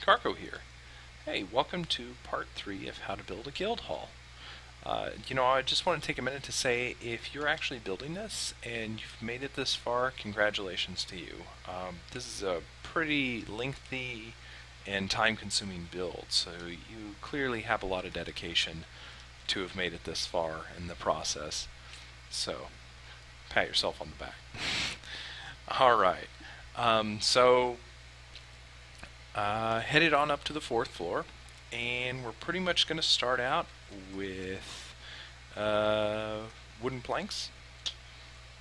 Cargo here. Hey, welcome to part 3 of how to build a Guildhall. I just want to take a minute to say if you're actually building this and you've made it this far, congratulations to you. This is a pretty lengthy and time-consuming build, so you clearly have a lot of dedication to have made it this far in the process. So, pat yourself on the back. Alright, headed on up to the 4th floor, and we're pretty much going to start out with wooden planks,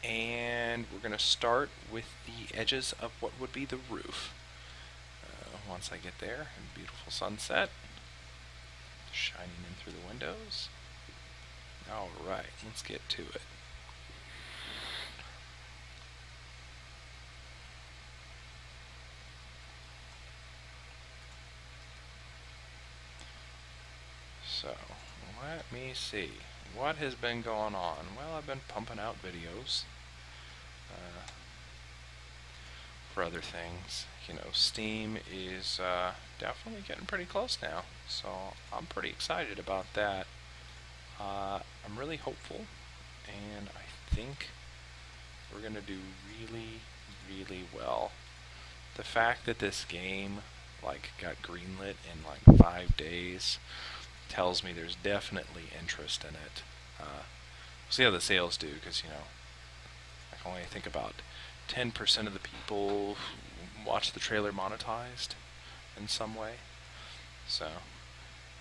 and we're going to start with the edges of what would be the roof. Once I get there, a beautiful sunset shining in through the windows. Alright, let's get to it. So, let me see. What has been going on? Well, I've been pumping out videos for other things. Steam is definitely getting pretty close now, so I'm pretty excited about that. I'm really hopeful, and I think we're going to do really, really well. The fact that this game got greenlit in 5 days tells me there's definitely interest in it. We'll see how the sales do, because I can only think about 10% of the people who watch the trailer monetized in some way. So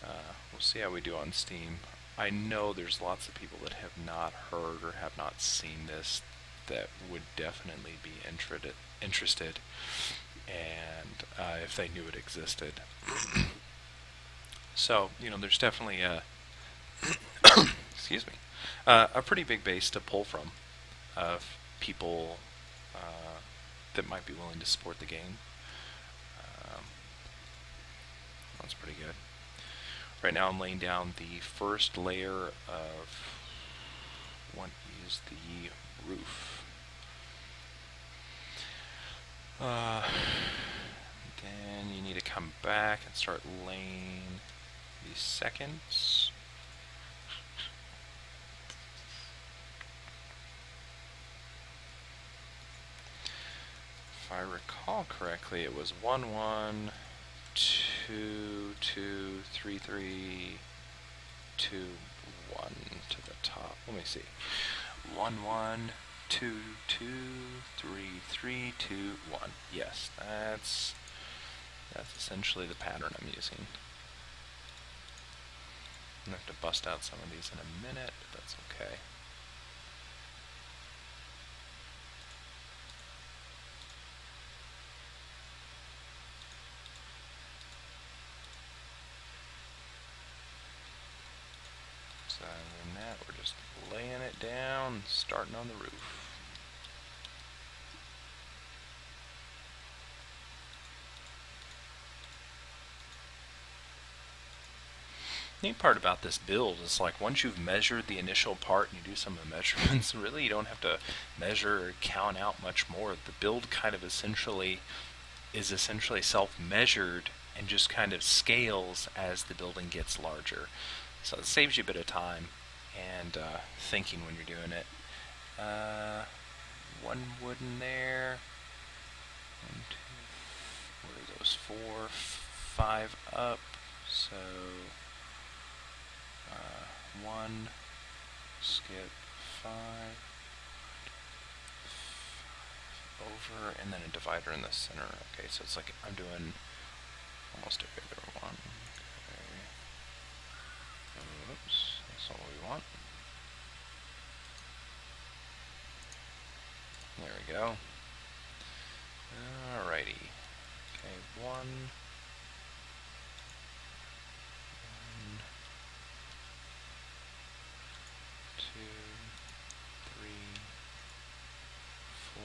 we'll see how we do on Steam. I know there's lots of people that have not heard or have not seen this that would definitely be interested, and if they knew it existed. So, there's definitely a excuse me, a pretty big base to pull from of people that might be willing to support the game. That's pretty good. Right now I'm laying down the first layer of what is the roof. Then you need to come back and start laying the seconds. If I recall correctly, it was 1 1 2 2 3 3 2 1 to the top. Let me see. 1 1 2 2 3 3 2 1. Yes, that's essentially the pattern I'm using. I'm going to have to bust out some of these in a minute, but that's okay. So other than that, we're just laying it down, starting on the roof. Neat part about this build is once you've measured the initial part and you do some of the measurements, really you don't have to measure or count out much more. The build kind of essentially self-measured and just kind of scales as the building gets larger. So it saves you a bit of time and thinking when you're doing it. 1 wood in there. 1, 2, what are those? 4, 5 up. So 1, skip 5, over, and then a divider in the center. Okay, so it's I'm doing almost a regular one. Okay. Oops, that's not what we want. There we go. Alrighty. Okay, 1. 2, 3, 4,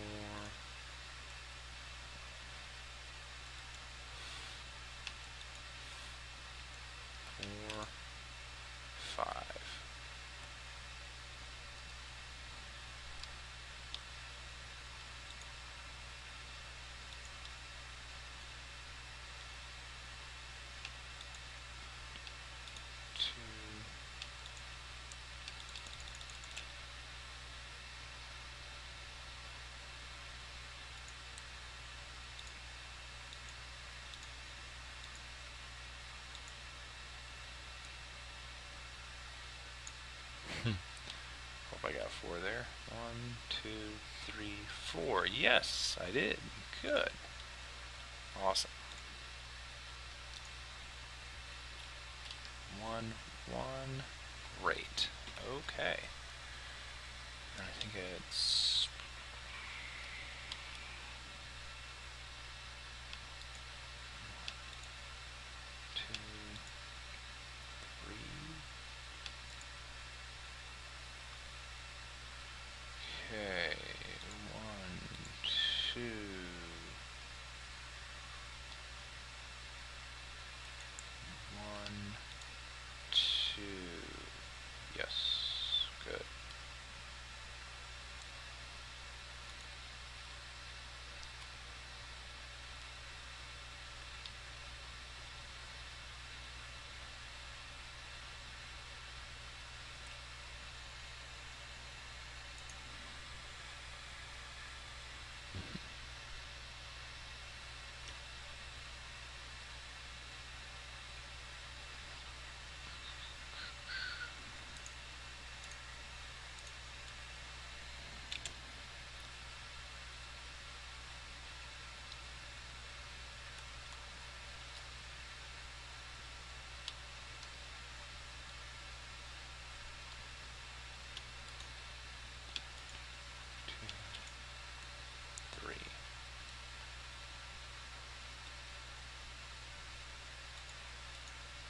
5. 4 there. 1, 2, 3, 4. Yes, I did. Good. Awesome. 1, 1. Great. Okay. And I think it's 2, 3. Okay. 1, 2. 1, 2. Yes. Good.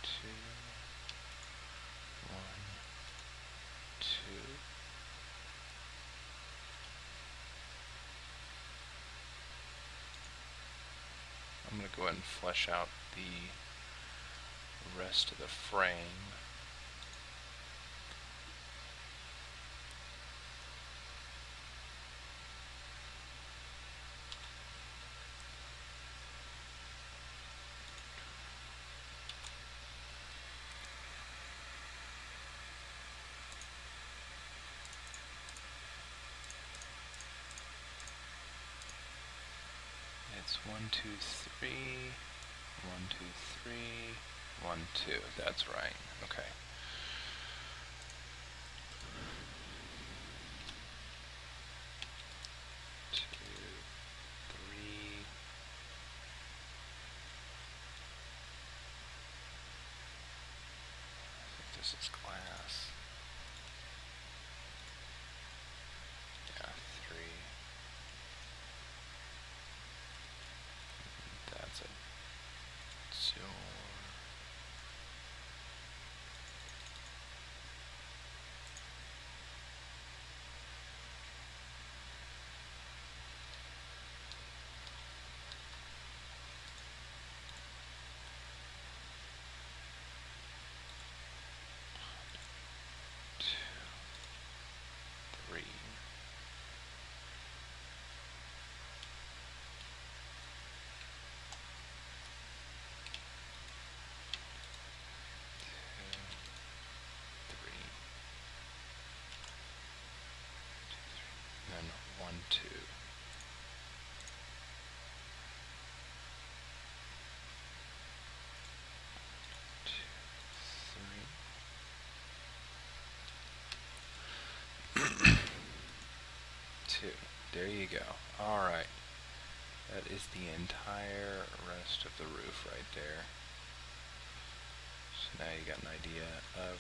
Two, 1, 2. I'm going to go ahead and flesh out the rest of the frame. It's 1, 2, 3, 1, 2, 3, 1, 2. That's right. Okay. This is glass. Yeah, 3. That's a door. And 1, 2. 2. There you go. Alright. That is the entire rest of the roof right there. So now you got an idea of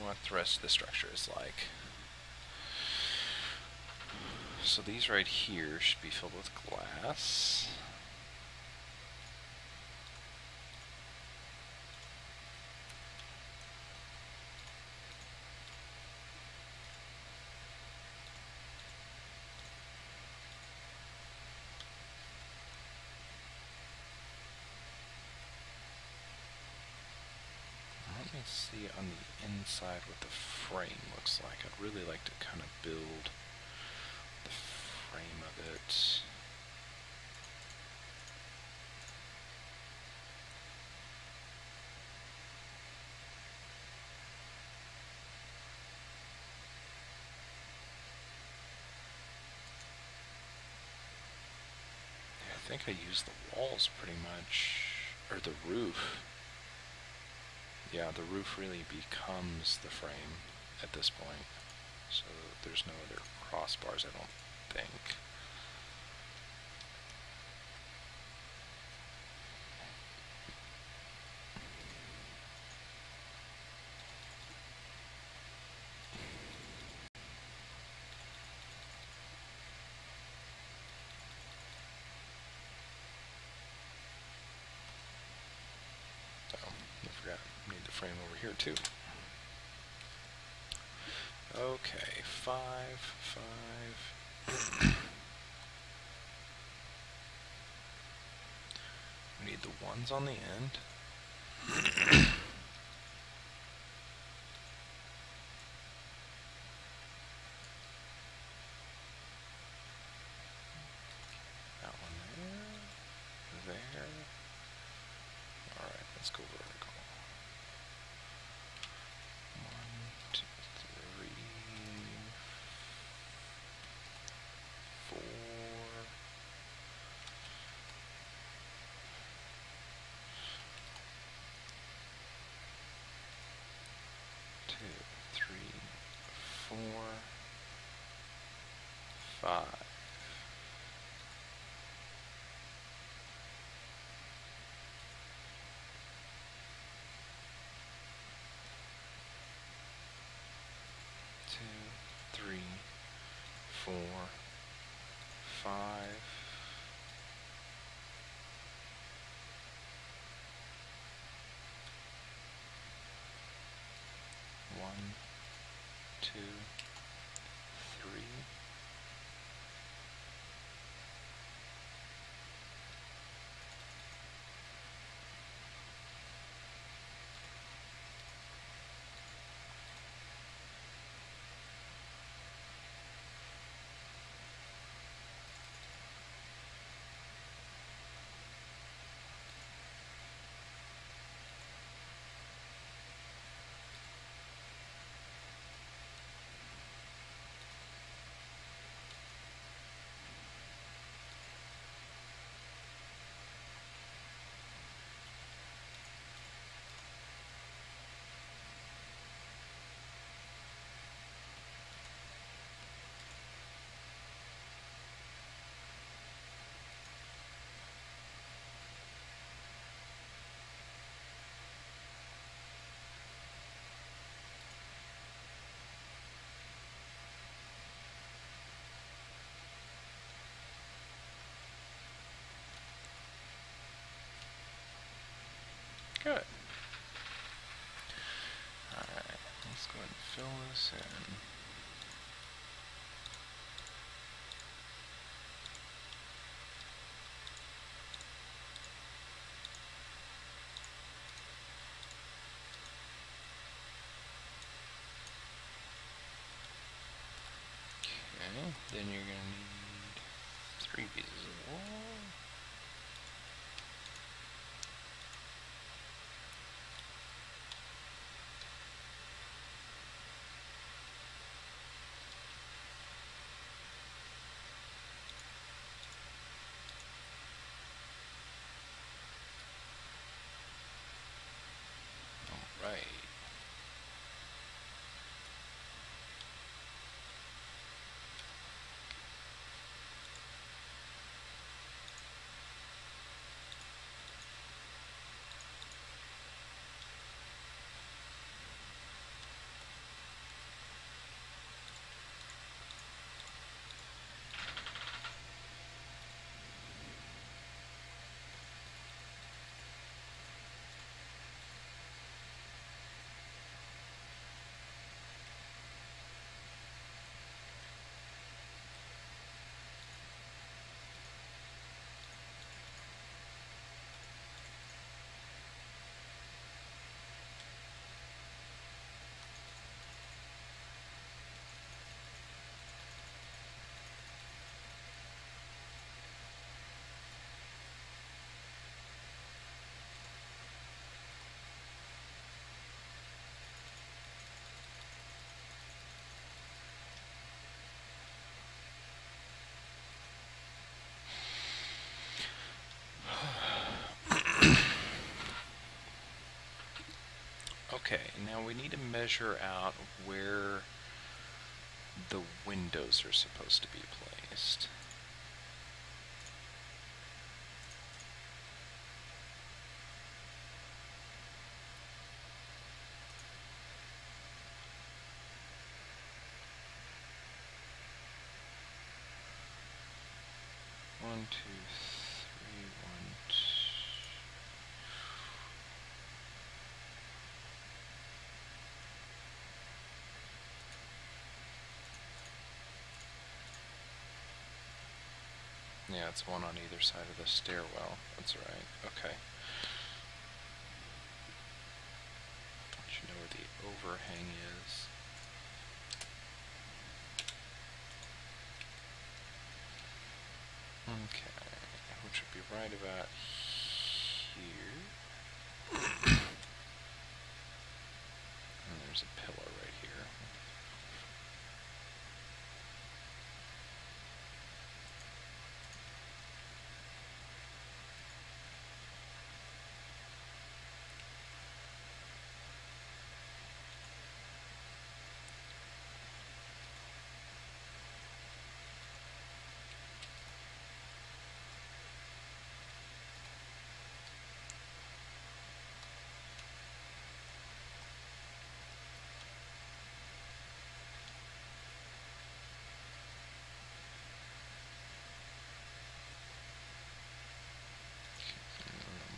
what the rest of the structure is like. So these right here should be filled with glass. Let me see on the inside what the frame looks like. I'd really like to kind of build the frame of it. Yeah, I think I used the walls pretty much, or the roof. Yeah, the roof really becomes the frame at this point. So there's no other crossbars, I don't think. Oh, I forgot. Need the frame over here too. Okay, 5, 5. We need the ones on the end. That one there. There. Alright, let's go vertical. 1, 2, 3, 4. 2, 3, 4, 5. 2, 3, 4, 5. 1, 2, 3. Good. Alright, let's go ahead and fill this in. Okay, then you're going to need 3 pieces of wool. Alright. Okay, now we need to measure out where the windows are supposed to be placed. One, two, three, one, two. Yeah, it's one on either side of the stairwell. That's right. Okay. Don't you know where the overhang is? Okay, which would be right about here. And there's a pillar right here.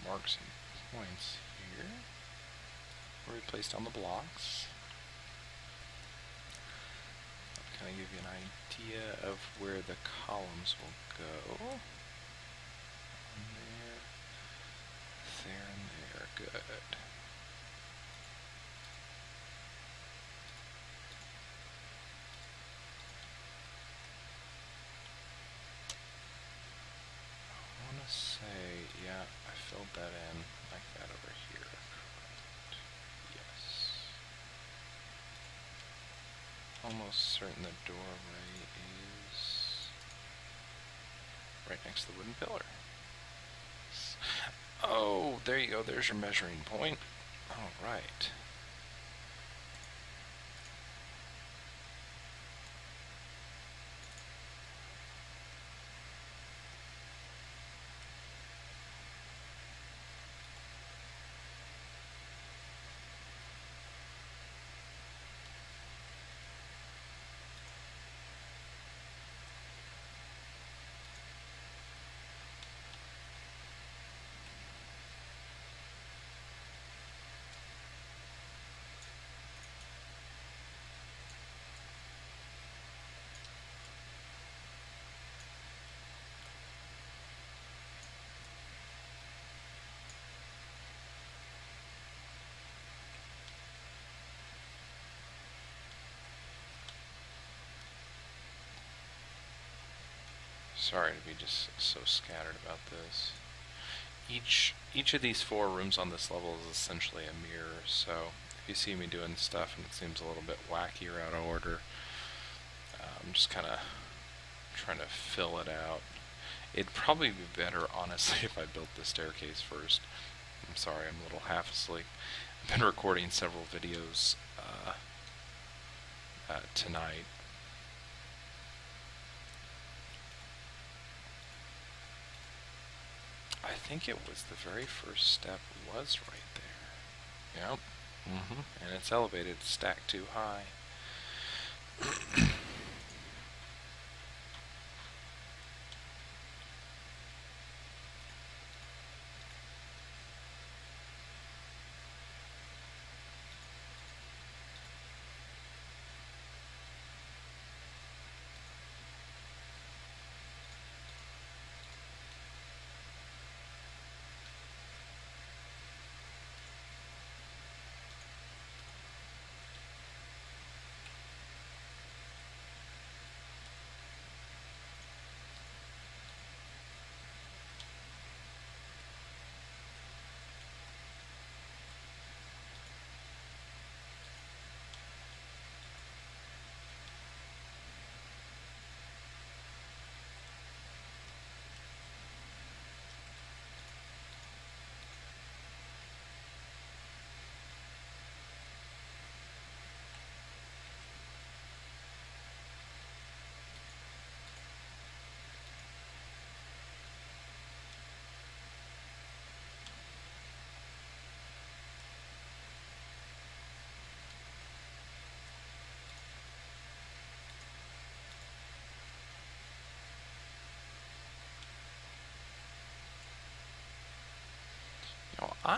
Mark some points here where we placed on the blocks. That'll kind of give you an idea of where the columns will go. And there, and there. Good. I want to say, yeah, I filled that in like that over here. Correct. Yes. Almost certain the doorway is right next to the wooden pillar. Oh, there you go. There's your measuring point. All right. Sorry to be just so scattered about this. Each of these 4 rooms on this level is essentially a mirror, so if you see me doing stuff and it seems a little bit wacky or out of order, I'm just kind of trying to fill it out. It'd probably be better, honestly, if I built the staircase first. I'm sorry, I'm a little half asleep. I've been recording several videos tonight. I think it was the very first step was right there. Yep. And it's elevated, stacked too high.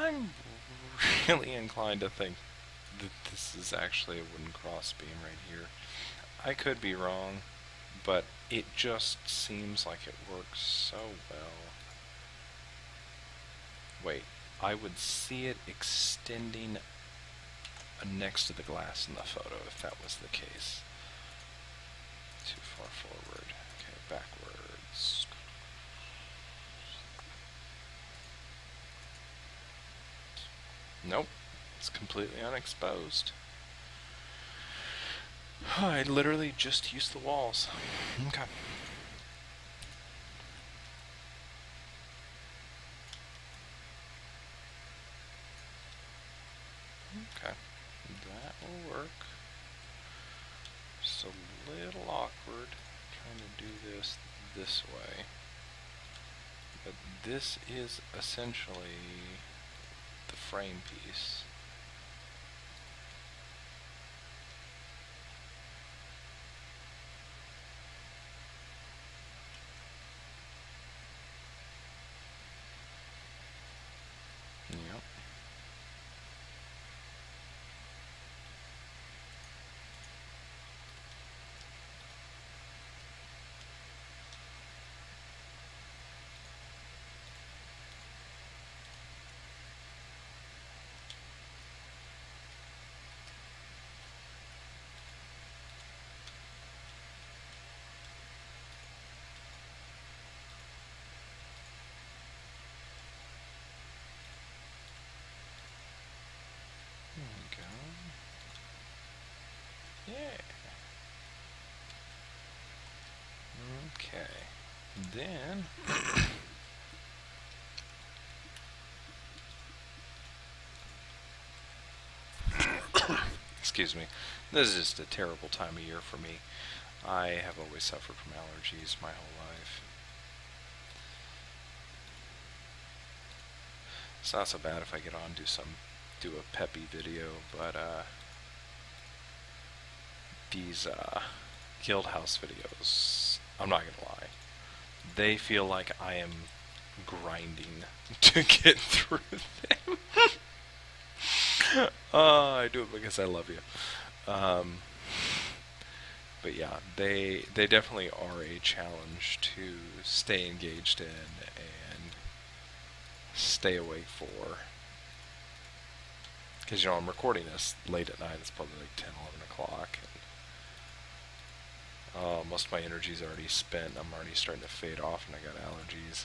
I'm really inclined to think that this is actually a wooden crossbeam right here. I could be wrong, but it just seems like it works so well. Wait, I would see it extending next to the glass in the photo if that was the case. Too far forward. Okay, backwards. Nope, it's completely unexposed. I literally just used the walls. Okay. Okay, that will work. It's a little awkward trying to do this way, but this is essentially the frame piece. Yep. There we go. Yeah. Okay. Then excuse me. This is just a terrible time of year for me. I have always suffered from allergies my whole life. It's not so bad if I get on and do a peppy video, but these Guildhall videos, I'm not gonna lie, they feel like I am grinding to get through them. I do it because I love you. But yeah, they definitely are a challenge to stay engaged in and stay awake for. Because, you know, I'm recording this late at night. It's probably like 10, 11 o'clock. And, most of my energy's already spent. I'm already starting to fade off and I got allergies.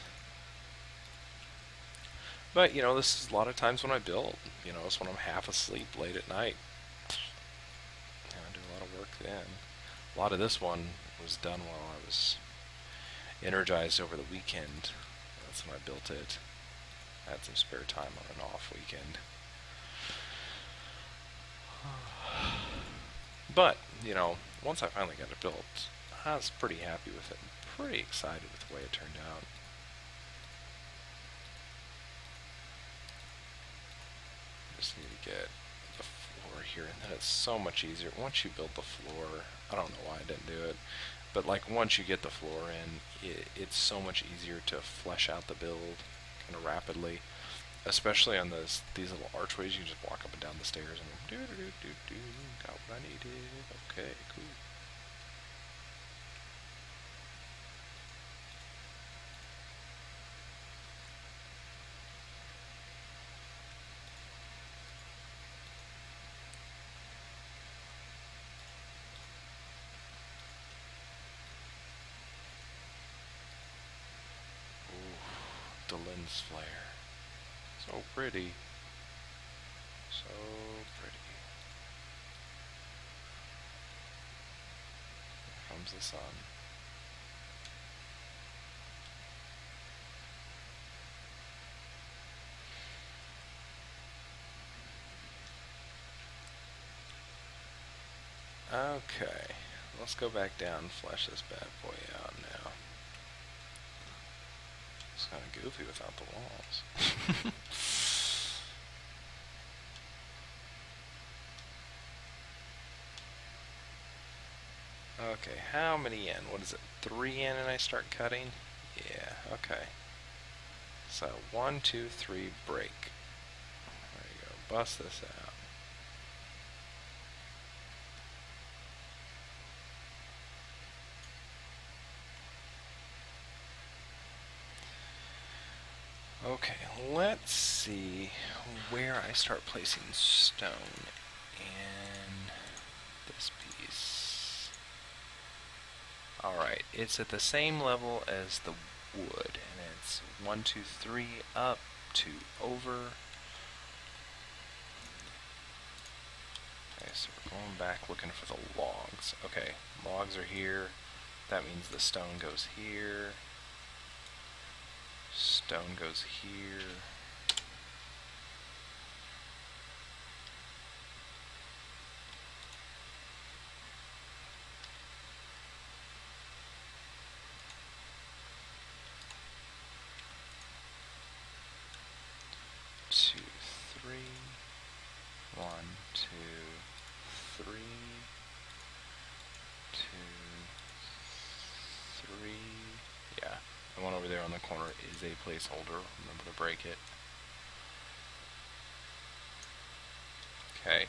But, you know, this is a lot of times when I build. You know, it's when I'm half asleep late at night. And I do a lot of work then. A lot of this one was done while I was energized over the weekend. That's when I built it. I had some spare time on an off weekend. But, you know, once I finally got it built, I was pretty happy with it. Pretty excited with the way it turned out. Just need to get the floor here, and then it's so much easier. Once you build the floor, I don't know why I didn't do it, but like once you get the floor in, it's so much easier to flesh out the build kind of rapidly. Especially on these little archways, you can just walk up and down the stairs and got what I needed. Okay, cool. Ooh, the lens flare. So pretty. So pretty. Here comes the sun. Okay, let's go back down and flesh this bad boy out now. It's kind of goofy without the walls. Okay, how many in? What is it, 3 in and I start cutting? Yeah, okay. So 1, 2, 3, break. bust this out. Okay, let's see where I start placing stone in this piece. Alright, it's at the same level as the wood, and it's 1, 2, 3, up, 2, over. Okay, so we're going back looking for the logs. Okay, logs are here. That means the stone goes here. Stone goes here. Two, three. 1, 2, 3. 2, 3. Yeah, the one over there on the corner is a placeholder. Remember to break it. Okay.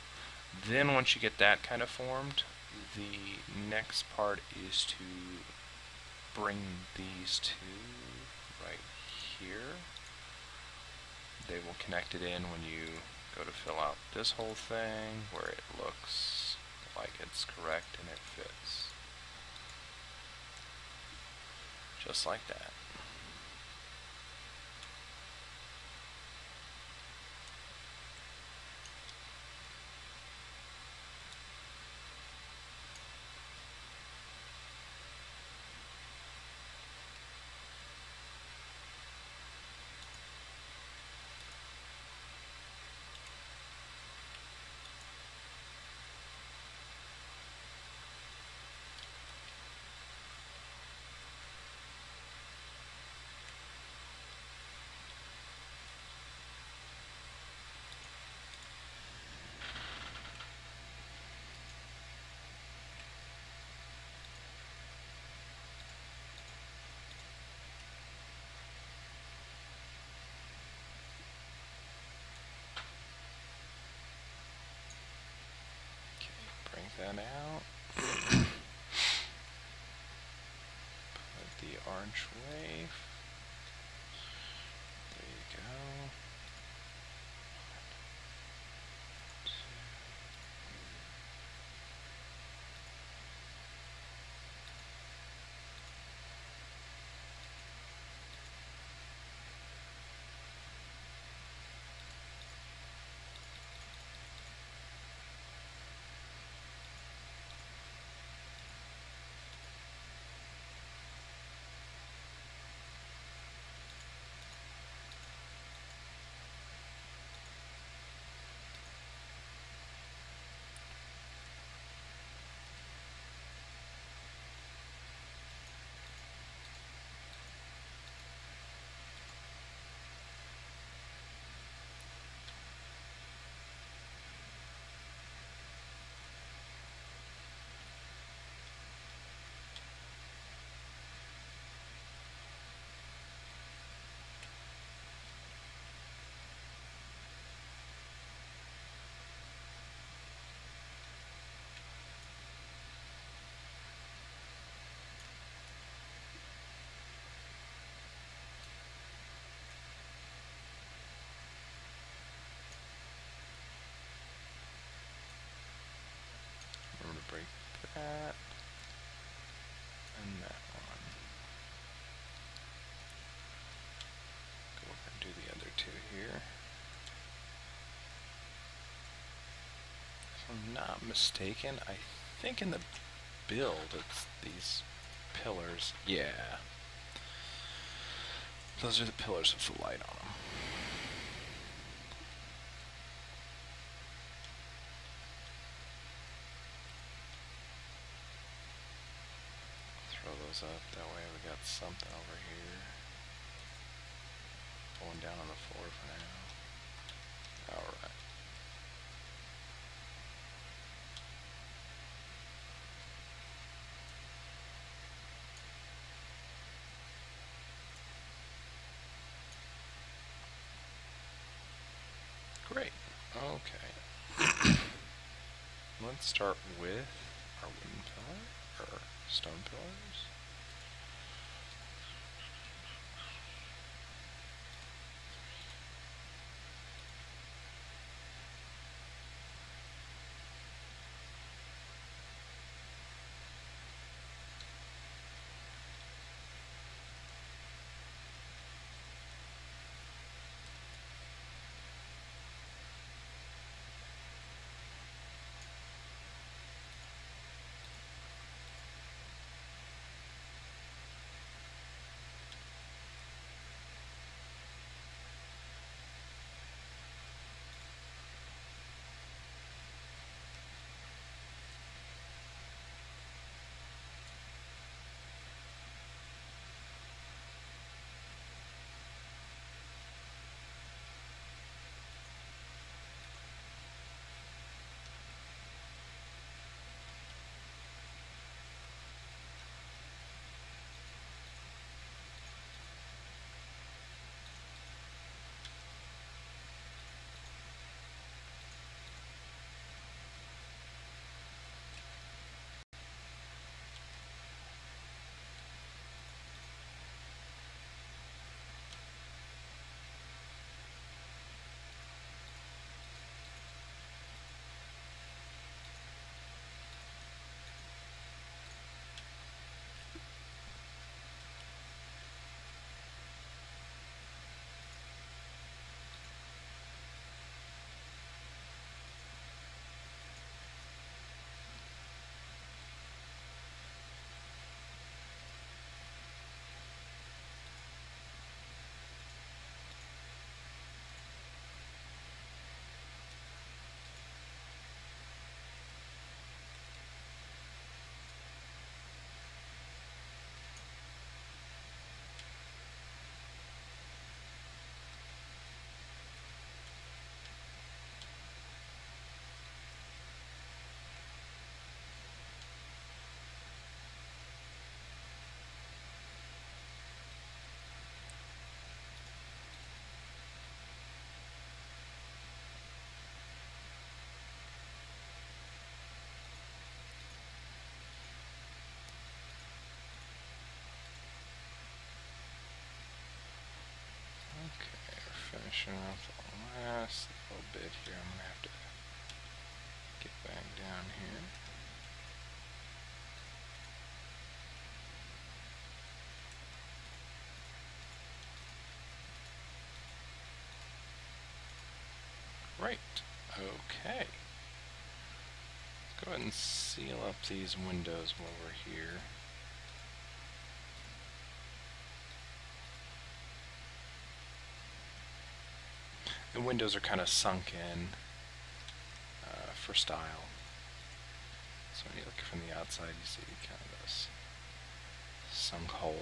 Then once you get that kind of formed, the next part is to bring these two right here. They will connect it in when you go to fill out this whole thing, where it looks like it's correct and it fits. Just like that. Bring that out. Put the orange wave. There you go. Remember to break that and that one. Go over and do the other two here. If I'm not mistaken, I think in the build it's these pillars. Yeah. Those are the pillars with the light on them. Throw those up, that way we got something over here. Going down on the floor for now. Alright. Great. Okay. Let's start with our wooden pillar, or stone pillars. Okay, we're finishing off the last little bit here. I'm going to have to get back down here. Right, okay. Let's go ahead and seal up these windows while we're here. The windows are kind of sunk in for style. So when you look from the outside, you see kind of this sunk hole.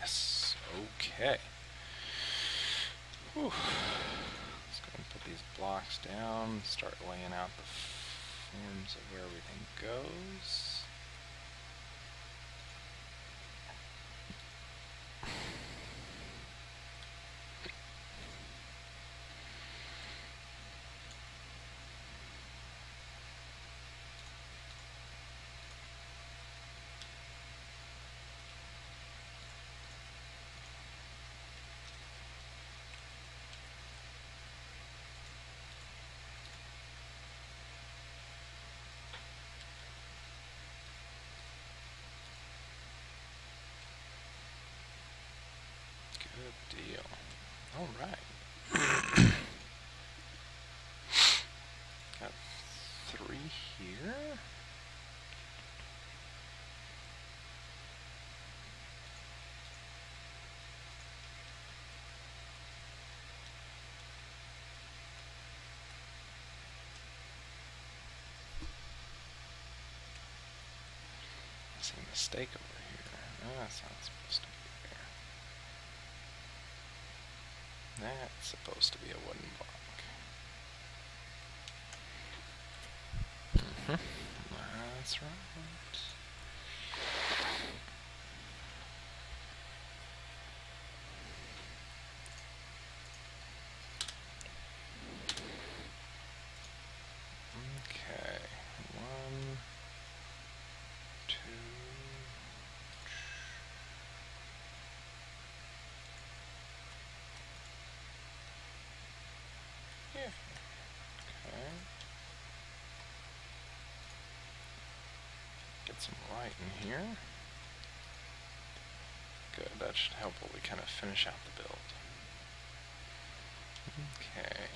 Yes, okay. Whew. Let's go and put these blocks down, start laying out the forms of where everything goes. Good deal. All right. Got 3 here. see a mistake over here. Oh, that's not supposed to be there. That's supposed to be a wooden block. That's right. Okay, 1, 2. Yeah. Okay. Get some light in here. Good, that should help while we kind of finish out the build. Okay.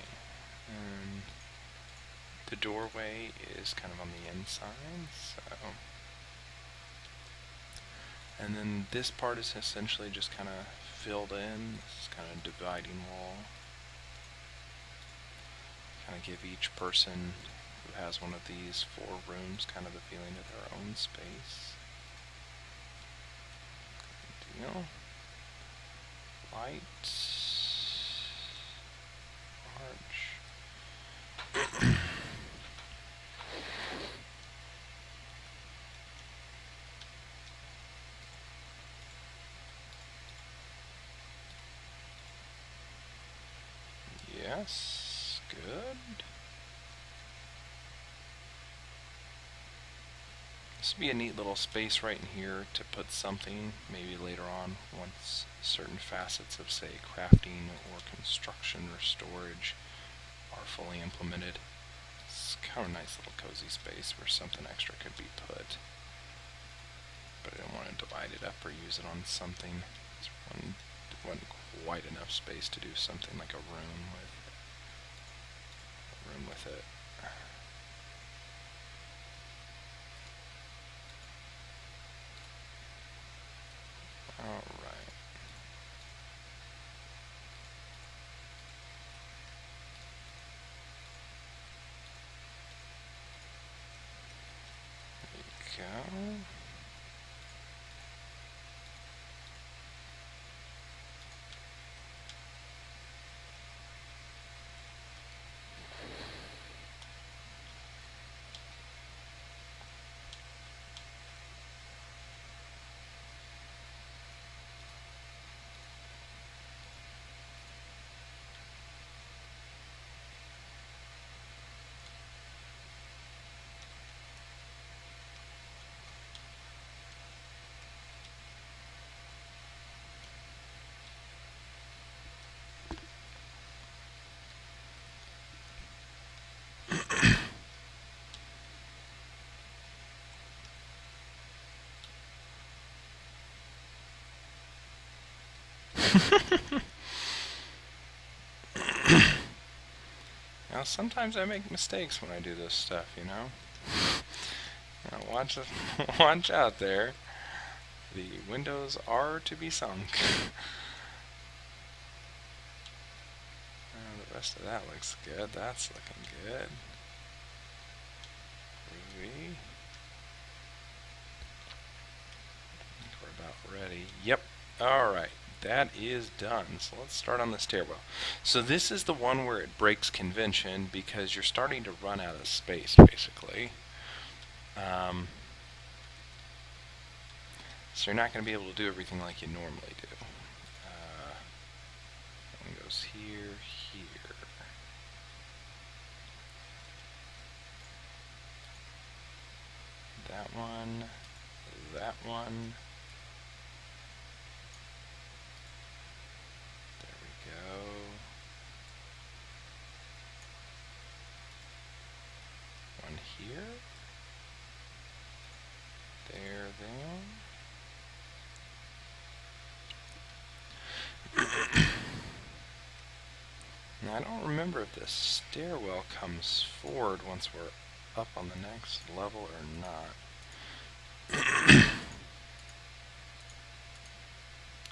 The doorway is kind of on the inside, so... And then this part is essentially just kind of filled in. This is kind of a dividing wall. Kind of give each person who has one of these 4 rooms kind of the feeling of their own space. Good deal. Light. Large. Yes, good. This would be a neat little space right in here to put something, maybe later on, once certain facets of, say, crafting or construction or storage are fully implemented. It's kind of a nice little cozy space where something extra could be put. But I don't want to divide it up or use it on something. It wasn't quite enough space to do something like a room with it. Alright. There you go. Now, sometimes I make mistakes when I do this stuff, you know? Now, watch out there. The windows are to be sunk. The rest of that looks good. That's looking good. Groovy. I think we're about ready. Yep. Alright. That is done. So let's start on the stairwell. So this is the one where it breaks convention because you're starting to run out of space, basically. So you're not going to be able to do everything like you normally do. One goes here, here. That one, that one. There we go. One here. There. Now, I don't remember if this stairwell comes forward once we're up on the next level or not.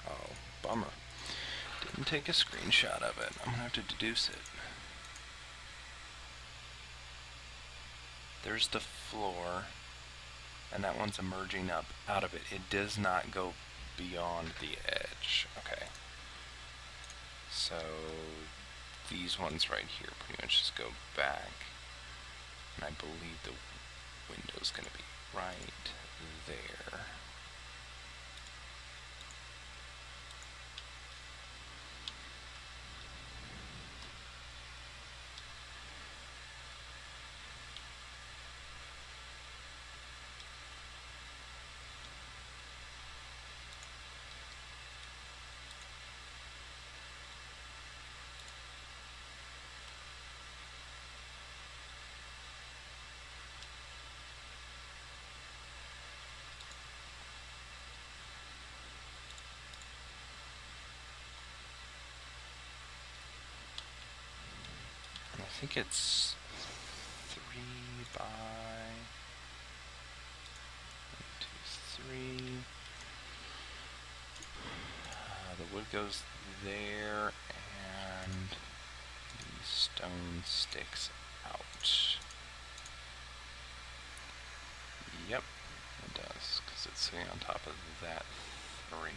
Oh, bummer. Didn't take a screenshot of it. I'm going to have to deduce it. There's the floor. and that one's emerging up out of it. It does not go beyond the edge. Okay. So these ones right here pretty much just go back, and I believe the window's going to be right there. I think it's 3 by 1, 2, 3. The wood goes there, and the stone sticks out. Yep, it does, because it's sitting on top of that 3.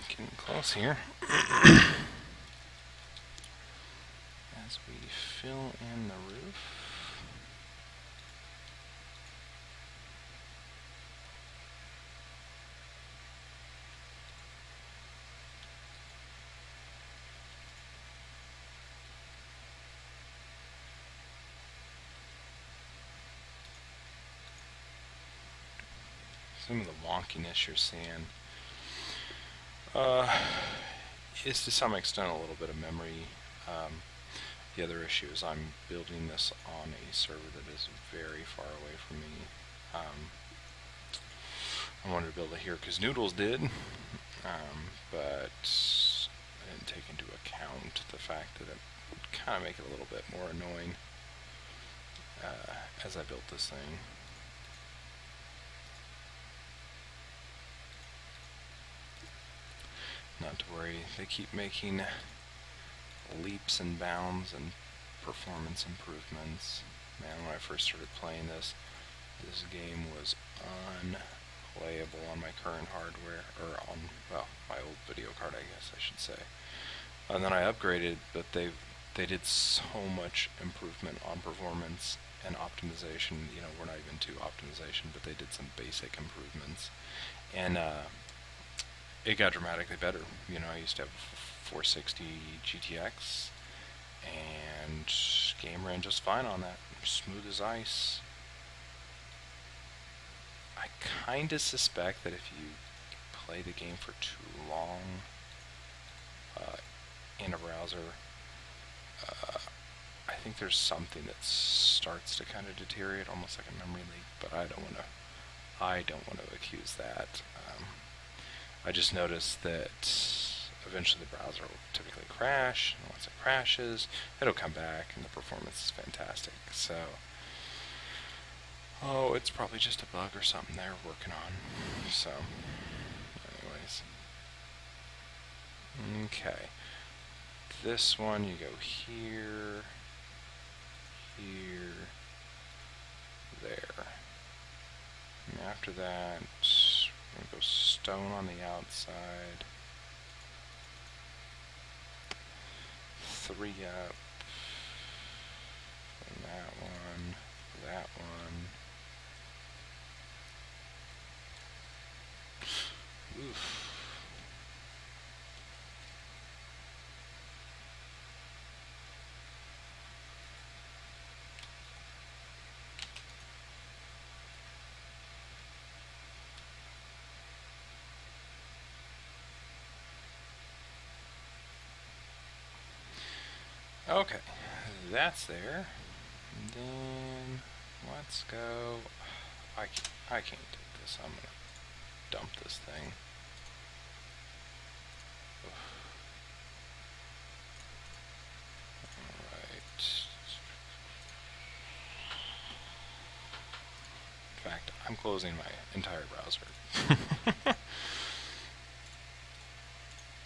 Getting close here. As we fill in the roof. Some of the wonkiness you're seeing is to some extent a little bit of memory. The other issue is I'm building this on a server that is very far away from me. I wanted to build it here because Noodles did, but I didn't take into account the fact that it would kind of make it a little bit more annoying as I built this thing. Not to worry, they keep making leaps and bounds and performance improvements. Man, when I first started playing this, this game was unplayable on my current hardware, or on, well, my old video card, I guess I should say. And then I upgraded, but they did so much improvement on performance and optimization. You know, we're not even to optimization, but they did some basic improvements, and it got dramatically better. You know, I used to have 460 GTX, and game ran just fine on that, smooth as ice. I kind of suspect that if you play the game for too long in a browser, I think there's something that starts to kind of deteriorate, almost like a memory leak. But I don't want to accuse that. I just noticed that eventually the browser will typically crash, and once it crashes, it'll come back, and the performance is fantastic. So, oh, it's probably just a bug or something they're working on. So, anyways. Okay. This one, you go here, here, there. And after that, we're going to go stone on the outside. 3 up. And that one, that one. Oof. Okay, that's there. And then let's go. I can't take this. I'm gonna dump this thing. Alright. In fact, I'm closing my entire browser.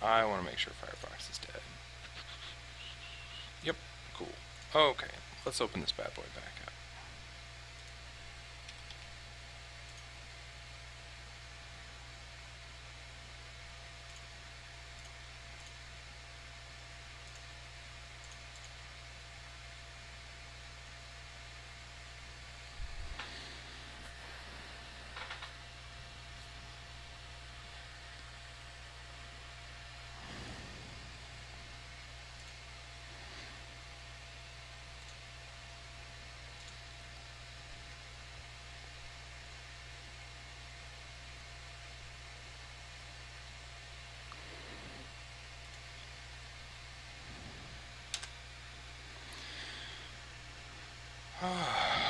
I want to make sure Firefox is dead. Yep, cool. Okay, let's open this bad boy back up.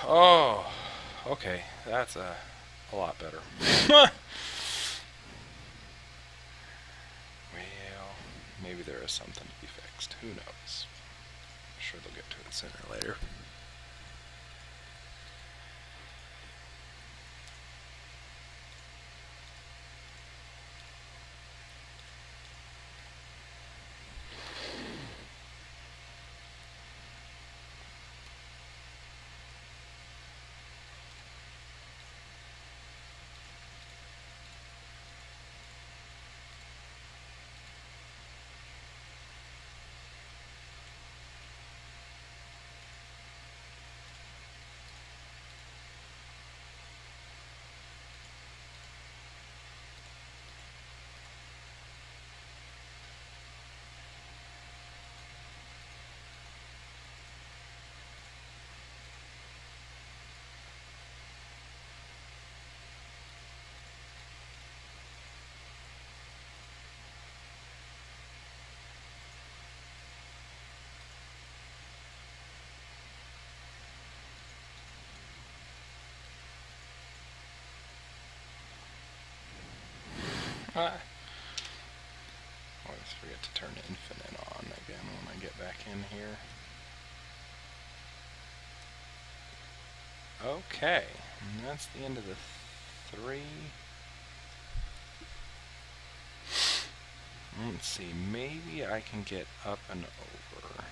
Oh, okay, that's a lot better. Well, maybe there is something to be fixed. Who knows? I'm sure they'll get to it sooner or later. I always forget to turn infinite on again when I get back in here. Okay, and that's the end of the 3. Let's see, maybe I can get up and over.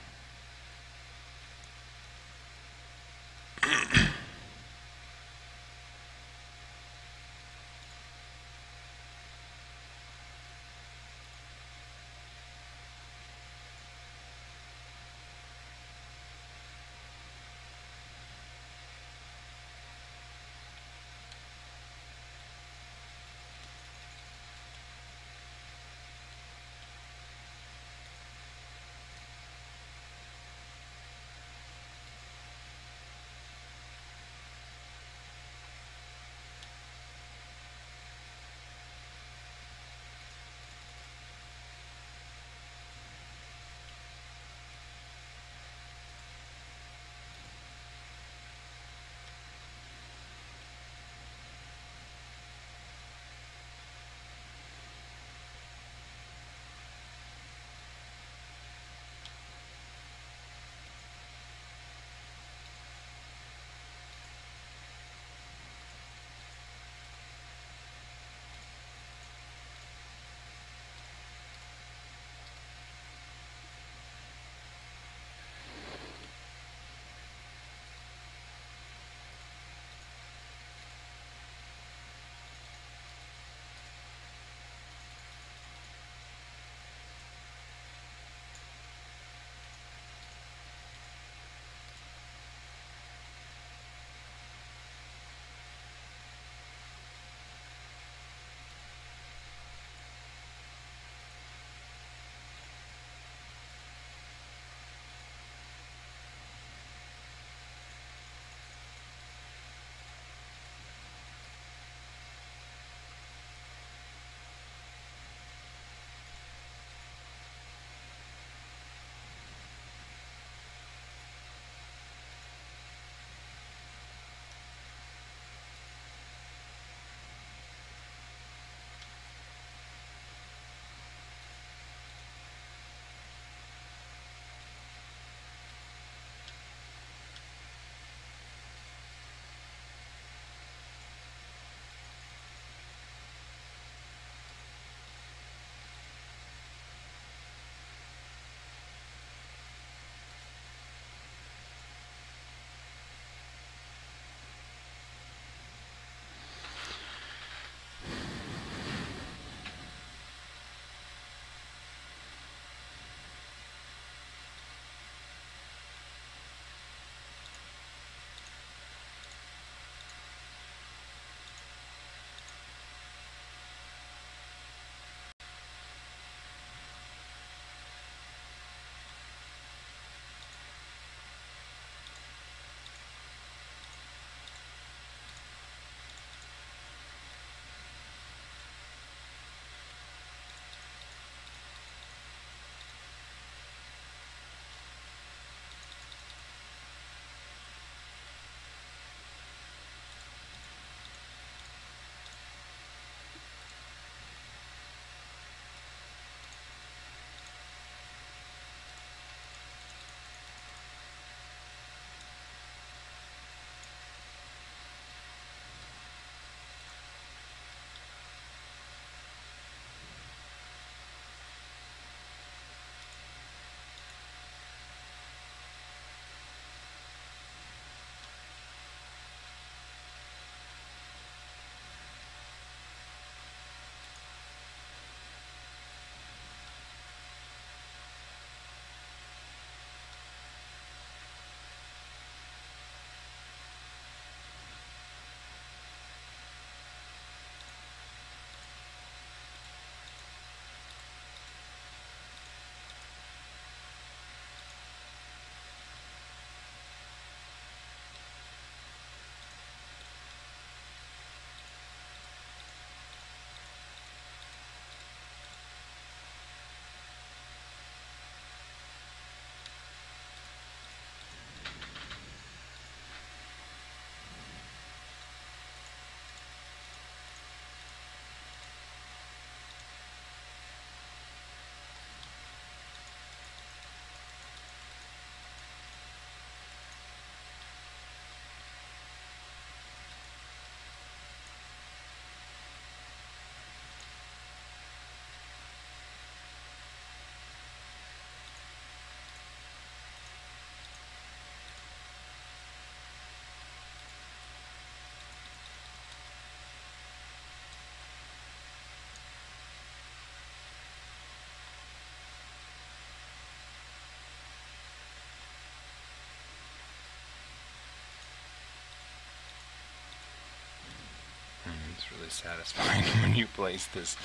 It's really satisfying when you place this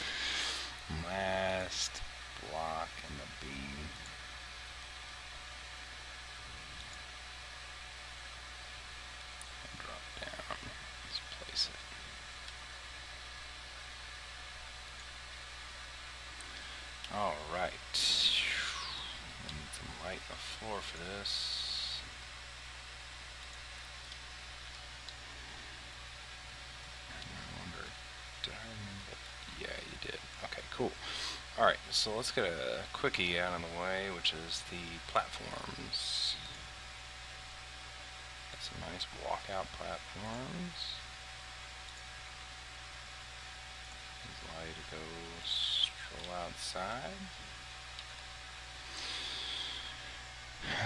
last block in the beam. And drop down. Let's place it. Alright. I need some light on the floor for this. Yeah, you did. Okay, cool. Alright, so let's get a quickie out of the way, which is the platforms. Got some nice walkout platforms. These allow you to go stroll outside.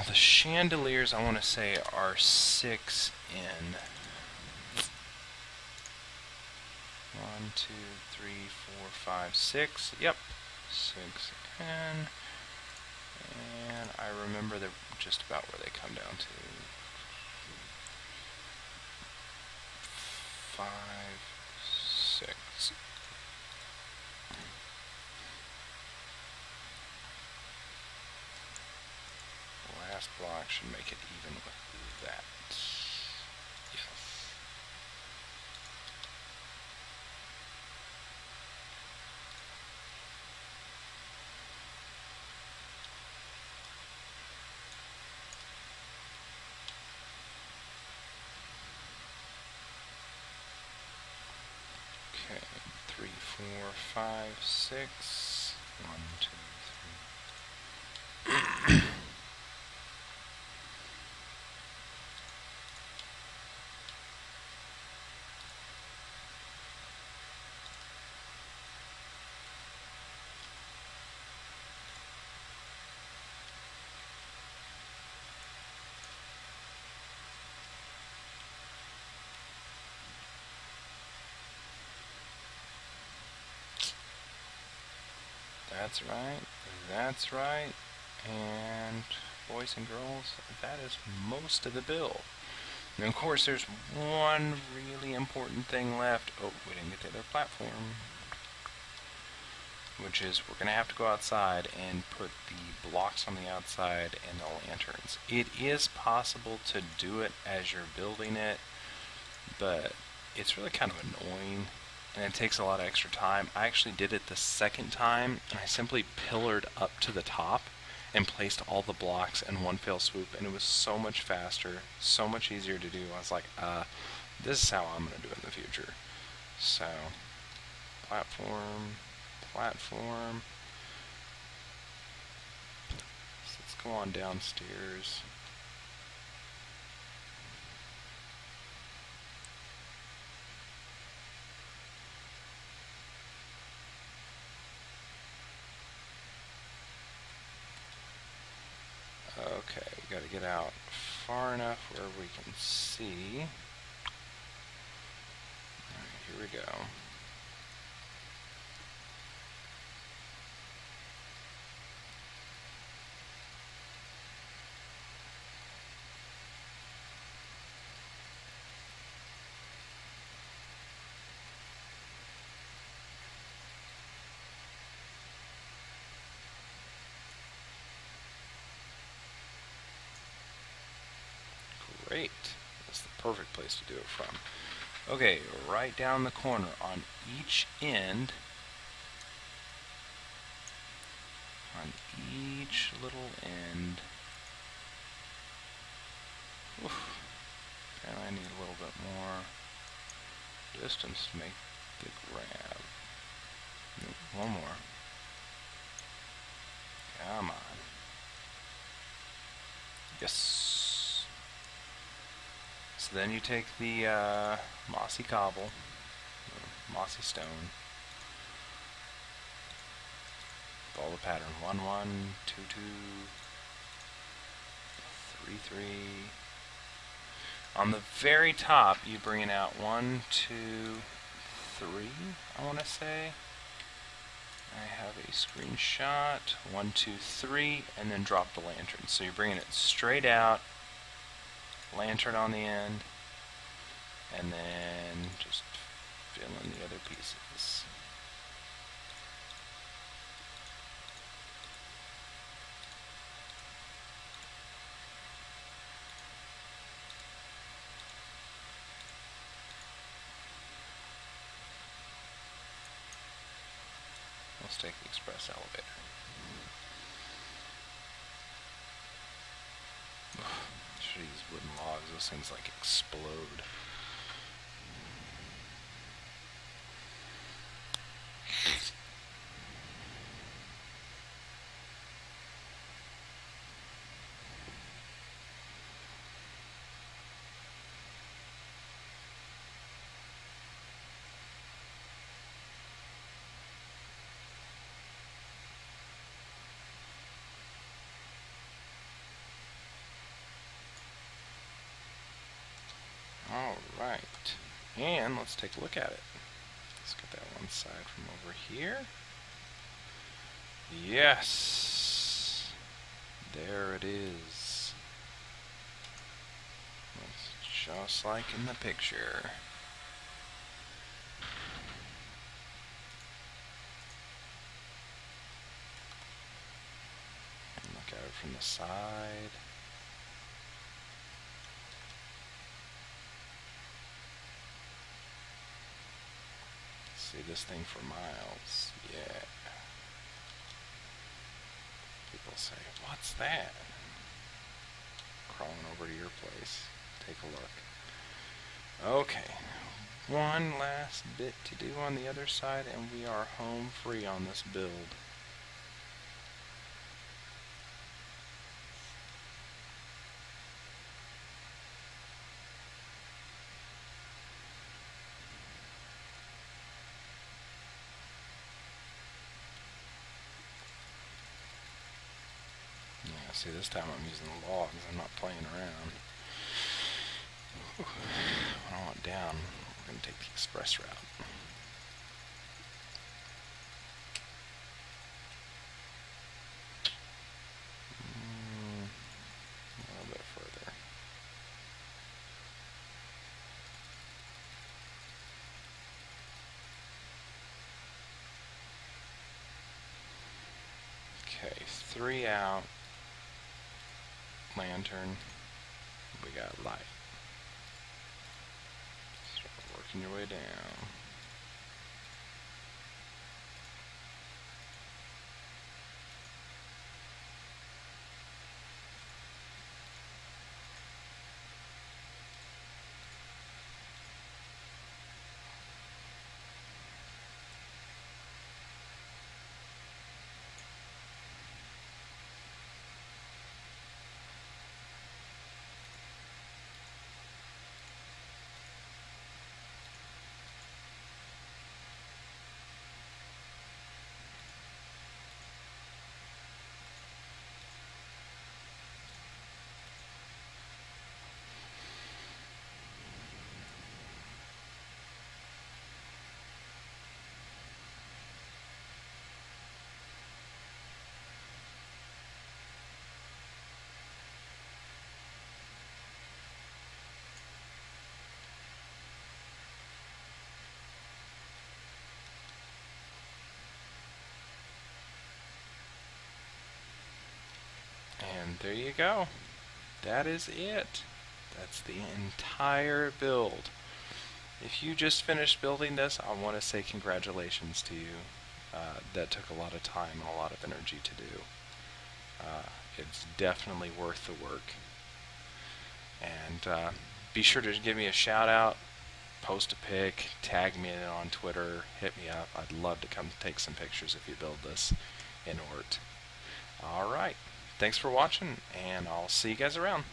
The chandeliers, I want to say, are 6 in. 1, 2, 3, 4, 5, 6. Yep, 6 in. And I remember they're just about where they come down to. 5, 6. Last block should make it even with that. Yes. Okay, 3, 4, 5, 6. 1, 2, 3. That's right, that's right, and boys and girls, that is most of the build. And of course there's one really important thing left. Oh, we didn't get the other platform. Which is we're going to have to go outside and put the blocks on the outside and the lanterns. It is possible to do it as you're building it, but it's really kind of annoying. And it takes a lot of extra time. I actually did it the second time, and I simply pillared up to the top and placed all the blocks in one fell swoop, and it was so much faster, so much easier to do. I was like, this is how I'm going to do it in the future. So, platform, platform. So let's go on downstairs. Okay, we got to get out far enough where we can see. Alright, here we go. Great. That's the perfect place to do it from. Okay, right down the corner on each end. On each little end. Oof. Apparently I need a little bit more distance to make the grab. Nope, one more. Come on. Yes. So then you take the mossy cobble, mossy stone, follow the pattern 1, 1, 2, 2, 3, 3. On the very top, you bring it out 1, 2, 3, I want to say. I have a screenshot, 1, 2, 3, and then drop the lantern. So you're bringing it straight out, lantern on the end, and then just fill Let's take the express elevator. These wooden logs, those things like explode. Alright, and let's take a look at it. Let's get that one side from over here. Yes! There it is. It's just like in the picture. Look at it from the side. See this thing for miles. Yeah. People say, what's that? Crawling over to your place. Take a look. Okay. One last bit to do on the other side and we are home free on this build. See, this time I'm using the logs, I'm not playing around. When I want down, we're going to take the express route. A little bit further. Okay, 3 out. Lantern, we got light. Start working your way down. And there you go. That is it. That's the entire build. If you just finished building this, I want to say congratulations to you. That took a lot of time and a lot of energy to do. It's definitely worth the work. And be sure to give me a shout out, post a pic, tag me in it on Twitter, hit me up. I'd love to come take some pictures if you build this in Ort. Alright, thanks for watching, and I'll see you guys around.